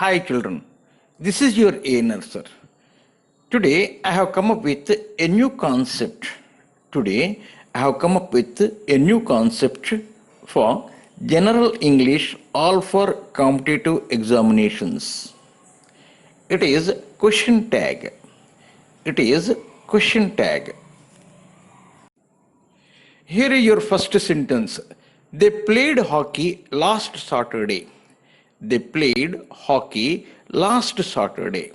Hi children, this is your A Nurser. Today I have come up with a new concept. Today I have come up with a new concept for General English all for competitive examinations. It is question tag. It is question tag. Here is your first sentence. They played hockey last Saturday. They played hockey last Saturday.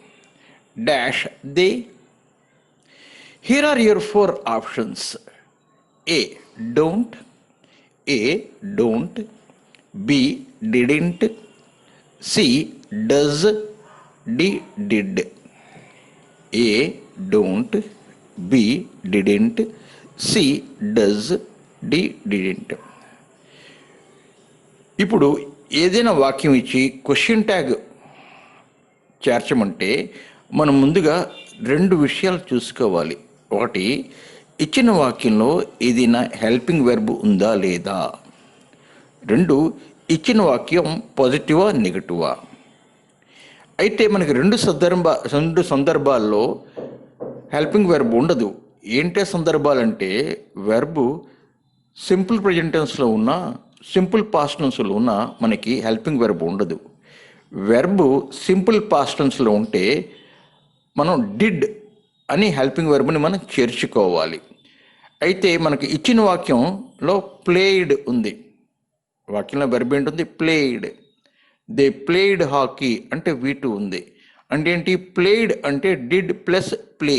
Dash they. Here are your four options. A. Don't. A. Don't. B. Didn't. C. Does. D. Did. A. Don't. B. Didn't. C. Does. D. Didn't. ఇప్పుడు ఏదైనా వాక్యం ఇచ్చి question tag చేర్చమంటే మనం ముందుగా రెండు విషయాలు చూసుకోవాలి. ఒకటి, ఇచ్చిన వాక్యంలో ఏదైనా హెల్పింగ్ వెర్బ్ ఉందా లేదా. రెండు, ఇచ్చిన వాక్యం పాజిటివా నెగటివా. అయితే మనకి రెండు సందర్భాల్లో హెల్పింగ్ వెర్బ్ ఉండదు. ఏంటే సందర్భాలంటే వెర్బు సింపుల్ ప్రెజెంట్ టెన్స్లో ఉన్న, సింపుల్ పాస్ట్ టెన్స్లో ఉన్న మనకి హెల్పింగ్ వెర్బ్ ఉండదు. వెర్బు సింపుల్ పాస్ట్ టెన్స్లో ఉంటే మనం డిడ్ అని హెల్పింగ్ వెర్బ్ని మనం చేర్చుకోవాలి. అయితే మనకి ఇచ్చిన వాక్యంలో ప్లేయిడ్ ఉంది. వాక్యంలో వెర్బ్ ఏంటుంది? ప్లేయిడ్. దే ప్లేయిడ్ హాకీ అంటే V2 ఉంది. అంటే ఏంటి? ప్లేయిడ్ అంటే డిడ్ ప్లస్ ప్లే.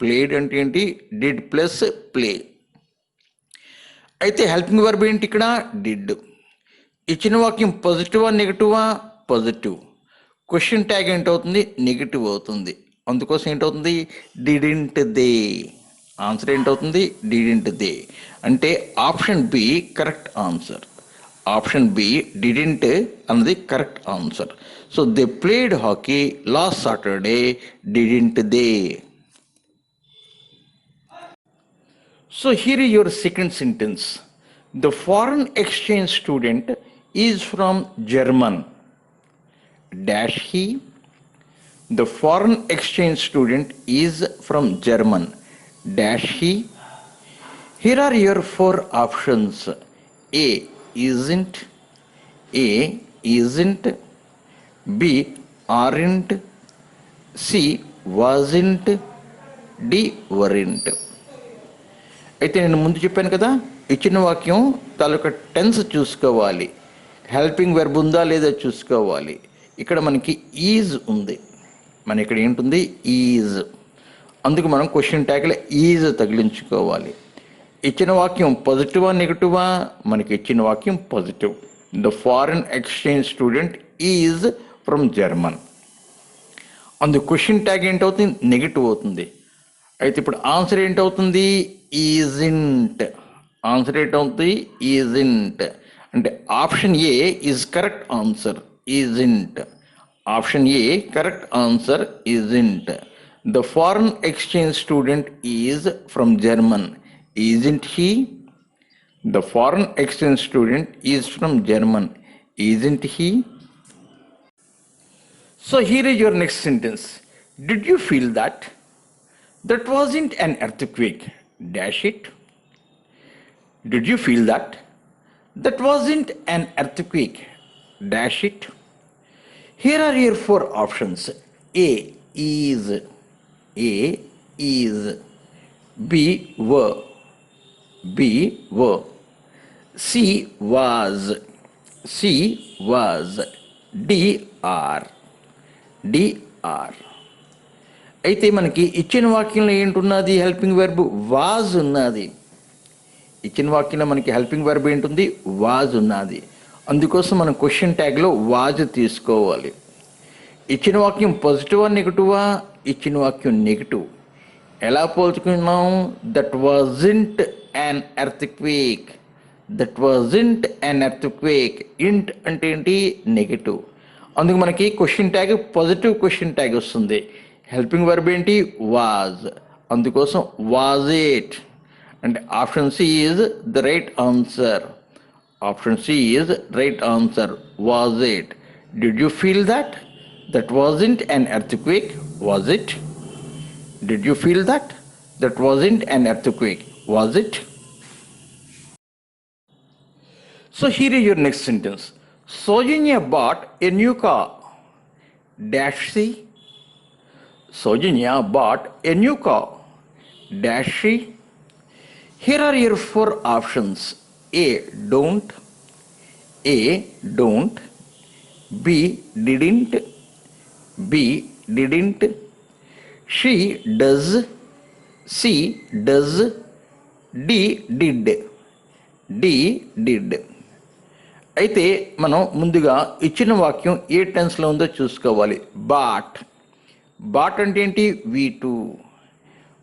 ప్లేయిడ్ అంటే ఏంటి? Did plus play. అయితే హెల్పింగ్ వెర్బ్ ఏంటి ఇక్కడ? డిడ్. ఇచ్చిన వాక్యం పాజిటివా నెగటివా? పాజిటివ్. క్వశ్చన్ ట్యాగ్ ఏంటవుతుంది? నెగిటివ్ అవుతుంది. అందుకోసం ఏంటవుతుంది? Didn't they. ఆన్సర్ ఏంటవుతుంది? Didn't they. అంటే option B correct answer. Option B didn't అన్నది correct answer. So they played hockey last Saturday, didn't they. So here is your second sentence. The foreign exchange student is from German. Dash he. The foreign exchange student is from German. Dash he. Here are your four options. A. Isn't. A. Isn't. B. Aren't. C. Wasn't. D. Weren't. అయితే నేను ముందు చెప్పాను కదా, ఇచ్చిన వాక్యం తాలూకా tense చూసుకోవాలి, helping verb ఉందా లేదా చూసుకోవాలి. ఇక్కడ మనకి ఈజ్ ఉంది. మన ఇక్కడ ఏంటుంది? ఈజ్. అందుకు మనం క్వశ్చన్ ట్యాగ్లో ఈజ్ తగిలించుకోవాలి. ఇచ్చిన వాక్యం పాజిటివా నెగటివా? మనకి ఇచ్చిన వాక్యం positive. The foreign exchange student is from German. అందుకు క్వశ్చన్ ట్యాగ్ ఏంటవుతుంది? నెగిటివ్ అవుతుంది. అయితే ఇప్పుడు ఆన్సర్ ఏంటవుతుంది? ఈజింట్. ఆన్సర్ ఏంటవుతుంది? ఈజింట్. అంటే option A is correct answer. ఈజింట్. Option A correct answer. ఈజింట్. The foreign exchange student is from German. ఈజింట్ he. The foreign exchange student is from German. ఈజింట్ he. So here is your next sentence. Did you feel that? That wasn't an earthquake. Dash it. Did you feel that? That wasn't an earthquake. Dash it. Here are your four options. A. Is. A. Is. B. Were. B. Were. C. Was. C. Was. D. Are. D. Are. అయితే మనకి ఇచ్చిన వాక్యంలో ఏంటున్నది? Helping verb was ఉన్నది. ఇచ్చిన వాక్యంలో మనకి helping verb ఏంటుంది? Was ఉన్నది. అందుకోసం మనం క్వశ్చన్ ట్యాగ్లో వాజ్ తీసుకోవాలి. ఇచ్చిన వాక్యం పాజిటివా నెగటివా? ఇచ్చిన వాక్యం నెగిటివ్. ఎలా పోల్చుకున్నాం? That wasn't an earthquake. That wasn't an earthquake. ఇంట్ అంటే ఏంటి? నెగిటివ్. అందుకు మనకి question tag positive question tag వస్తుంది. హెల్పింగ్ వర్బ్ ఏంటి? వాజ్. అందుకోసం వాజ్ ఇట్. అంటే option C is the right answer. Option C is right answer. Was it. Did you feel that? That wasn't an earthquake, was it? Did you feel that? That wasn't an earthquake, was it? So here is your next sentence. Sojinya bought a new car. Dash she. Sojinya bought a new car. Dash she. Here are your four options. A. Don't. A. Don't. B. Didn't. B. Didn't. She does. C. Does. D. Did. D. Did. అయితే మనం ముందుగా ఇచ్చిన వాక్యం ఏ టెన్స్లో ఉందో చూసుకోవాలి. Bat. Bat అంటే ఏంటి? V2.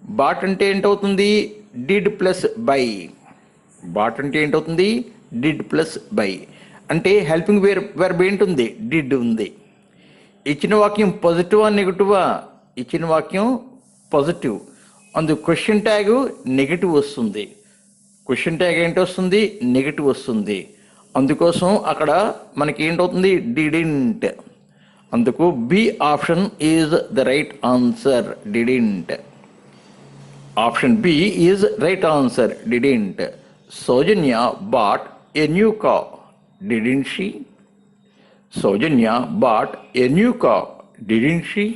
Bought అంటే ఏంటవుతుంది? Did plus buy. బాట్ అంటే ఏంటవుతుంది? Did plus buy. అంటే హెల్పింగ్ వెర్బ్ ఏంటుంది? డిడ్ ఉంది. ఇచ్చిన వాక్యం పాజిటివా నెగిటివా? ఇచ్చిన వాక్యం పాజిటివ్. అందు క్వశ్చన్ ట్యాగ్ నెగిటివ్ వస్తుంది. క్వశ్చన్ ట్యాగ్ ఏంటి వస్తుంది? నెగిటివ్ వస్తుంది. అందుకోసం అక్కడ మనకి ఏంటవుతుంది? డిడింట్. అందుకు B option is the right answer. Didn't. Option B is right answer. Didn't. Soujanya bought a new car. Didn't she? Soujanya bought a new car. Didn't she?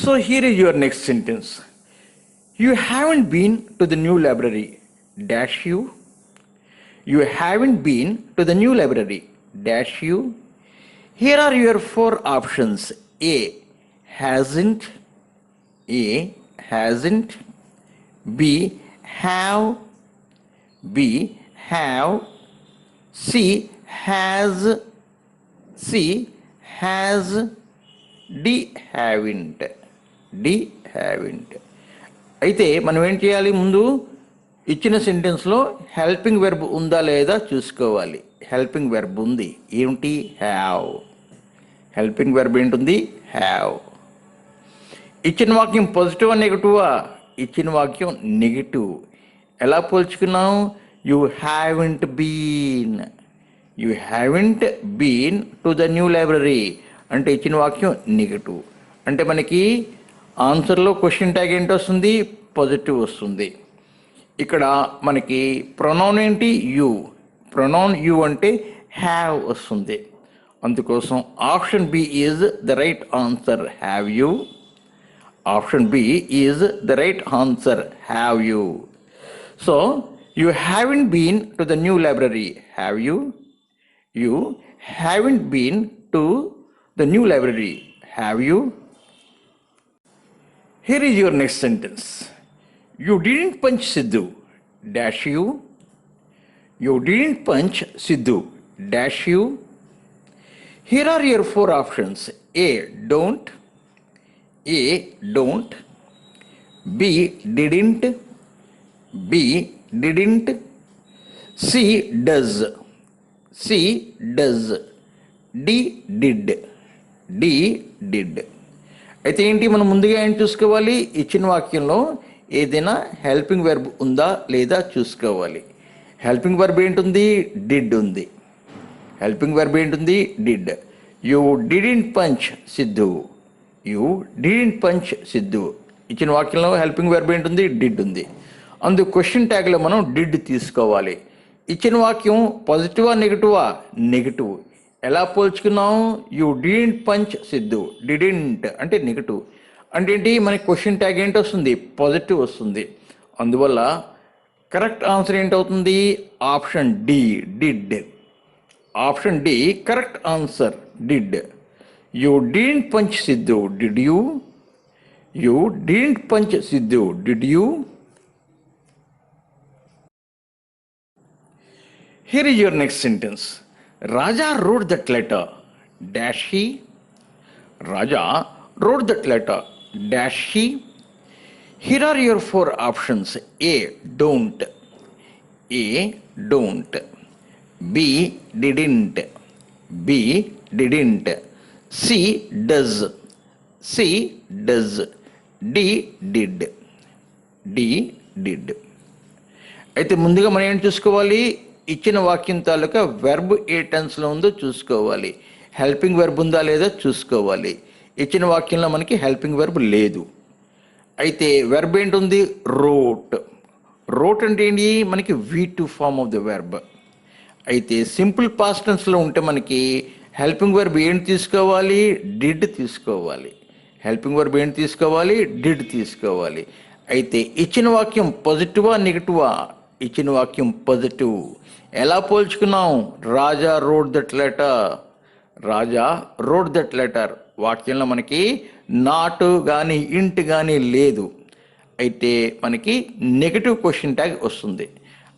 So here is your next sentence. You haven't been to the new library. Dash you. You haven't been to the new library. Dash you. Here are your four options. A. Hasn't. A. Hasn't. B. Have. B. Have. C. Has. C. Has. D. Haven't. D. Haven't. అయితే మనం ఏం చేయాలి? ముందు ఇచ్చిన సెంటెన్స్లో helping verb ఉందా లేదా చూసుకోవాలి. Helping verb ఉంది. ఏమిటి? హ్యావ్. హెల్పింగ్ వెర్బ్ ఏంటుంది? హ్యావ్. ఇచ్చిన వాక్యం పాజిటివా నెగిటివా? ఇచ్చిన వాక్యం నెగిటివ్. ఎలా పోల్చుకున్నాం? You haven't been. You haven't been to the new library అంటే ఇచ్చిన వాక్యం నెగిటివ్. అంటే మనకి ఆన్సర్లో క్వశ్చన్ ట్యాగ్ ఏంటి వస్తుంది? పాజిటివ్ వస్తుంది. ఇక్కడ మనకి ప్రొనౌన్ ఏంటి? యూ. ప్రొనౌన్ యూ అంటే హ్యావ్ వస్తుంది. అందుకోసం option B is the right answer. Have you. Option B is the right answer. Have you. So you haven't been to the new library. Have you? You haven't been to the new library. Have you? Here is your next sentence. You didn't punch Sidhu. Dash you. You didn't punch Sidhu. Dash you. Here are your four options. A. Don't. A. Don't. B. Didn't. B. Didn't. C. Does. C. Does. D. Did. D. Did. అయితే ఏంటి? మనం ముందుగా ఏం చూసుకోవాలి? ఇచ్చిన వాక్యంలో ఏదైనా helping verb ఉందా లేదా చూసుకోవాలి. హెల్పింగ్ వెర్బ్ ఏంటుంది? డిడ్ ఉంది. హెల్పింగ్ వెర్బ్ ఏంటుంది? Did. You didn't punch Sidhu. You didn't punch Sidhu. ఇచ్చిన వాక్యంలో హెల్పింగ్ వెర్బ్ ఏంటుంది? డిడ్ ఉంది. అందు క్వశ్చన్ ట్యాగ్లో మనం డిడ్ తీసుకోవాలి. ఇచ్చిన వాక్యం పాజిటివా నెగిటివా? నెగిటివ్. ఎలా పోల్చుకున్నాం? You didn't punch Sidhu. Didn't అంటే నెగిటివ్. అంటే ఏంటి? మనకి క్వశ్చన్ ట్యాగ్ ఏంటి వస్తుంది? పాజిటివ్ వస్తుంది. అందువల్ల కరెక్ట్ ఆన్సర్ ఏంటవుతుంది? Option D. Did. Option D correct answer. Did. You didn't punch Sidhu. Did you? You didn't punch Sidhu. Did you? Here is your next sentence. Raja wrote that letter. Dash he. Raja wrote that letter. Dash he. Here are your four options. A. Don't. A. Don't. B. Didn't. B. Didn't. C. Does. C. Does. D. Did. D. Did. అయితే ముందుగా మనం ఏం చూసుకోవాలి? ఇచ్చిన వాక్యం తాలూకా verb a టెన్స్లో ఉందో చూసుకోవాలి. Helping verb ఉందా లేదా చూసుకోవాలి. ఇచ్చిన వాక్యంలో మనకి హెల్పింగ్ వెర్బ్ లేదు. అయితే వెర్బ్ ఏంటుంది? రోట్. రోట్ అంటే ఏంటి? మనకి V2 form of the verb. అయితే సింపుల్ పాస్ట్ టెన్స్లో ఉంటే మనకి హెల్పింగ్ వెర్బ్ ఏంటి తీసుకోవాలి? డిడ్ తీసుకోవాలి. హెల్పింగ్ వెర్బ్ ఏంటి తీసుకోవాలి? డిడ్ తీసుకోవాలి. అయితే ఇచ్చిన వాక్యం పాజిటివా నెగిటివా? ఇచ్చిన వాక్యం పాజిటివ్. ఎలా పోల్చుకున్నాం? Raja wrote that letter. Raja wrote that letter వాక్యంలో మనకి నాట్ కానీ ఇంట్ కానీ లేదు. అయితే మనకి నెగటివ్ క్వశ్చన్ ట్యాగ్ వస్తుంది.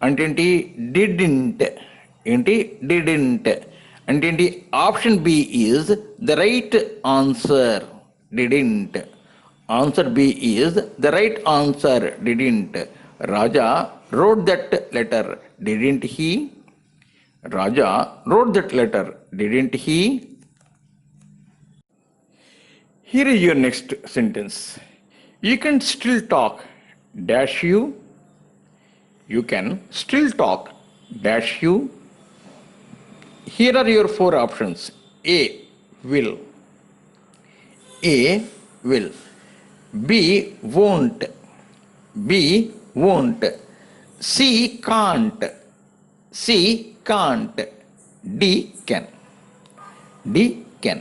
అంటే ఏంటి? డిడ్ంట్. ఏంటి? డిడ్ంట్ అంటే ఏంటి? Option B is the right answer. Didn't. Answer B is the right answer. Didn't. Raja wrote that letter. Didn't he? Raja wrote that letter. Didn't he? Here is your next sentence. You can still talk dash you. You can still talk dash you. Here are your four options. A, will. A, will. B, won't. B, won't. C, can't. C, can't. D, can. D, can.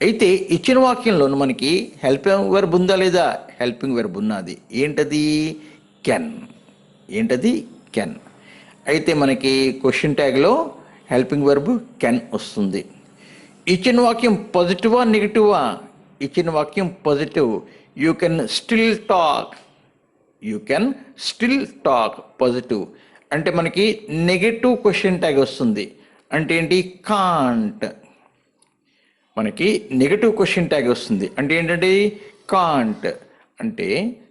అయితే ఇచ్చిన వాక్యంలో మనకి helping verb ఉందా లేదా? Helping verb ఉన్నది. ఏంటది? Can. ఏంటది? Can. అయితే మనకి క్వశ్చన్ ట్యాగ్లో హెల్పింగ్ వెర్బ్ కెన్ వస్తుంది. ఇచ్చిన వాక్యం పాజిటివా నెగిటివా? ఇచ్చిన వాక్యం positive. You can still talk. You can still talk positive. అంటే మనకి నెగటివ్ క్వశ్చన్ ట్యాగ్ వస్తుంది. అంటే ఏంటి? కాంట్. మనకి నెగటివ్ క్వశ్చన్ ట్యాగ్ వస్తుంది. అంటే ఏంటంటే కాంట్. అంటే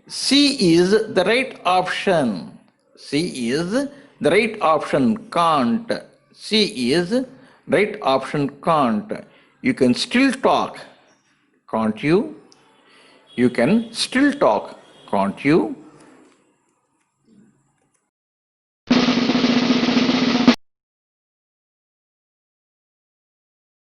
C is the right option. C is the right option. Can't. C is right option. Can't. You can still talk. Can't you? You can still talk. Can't you?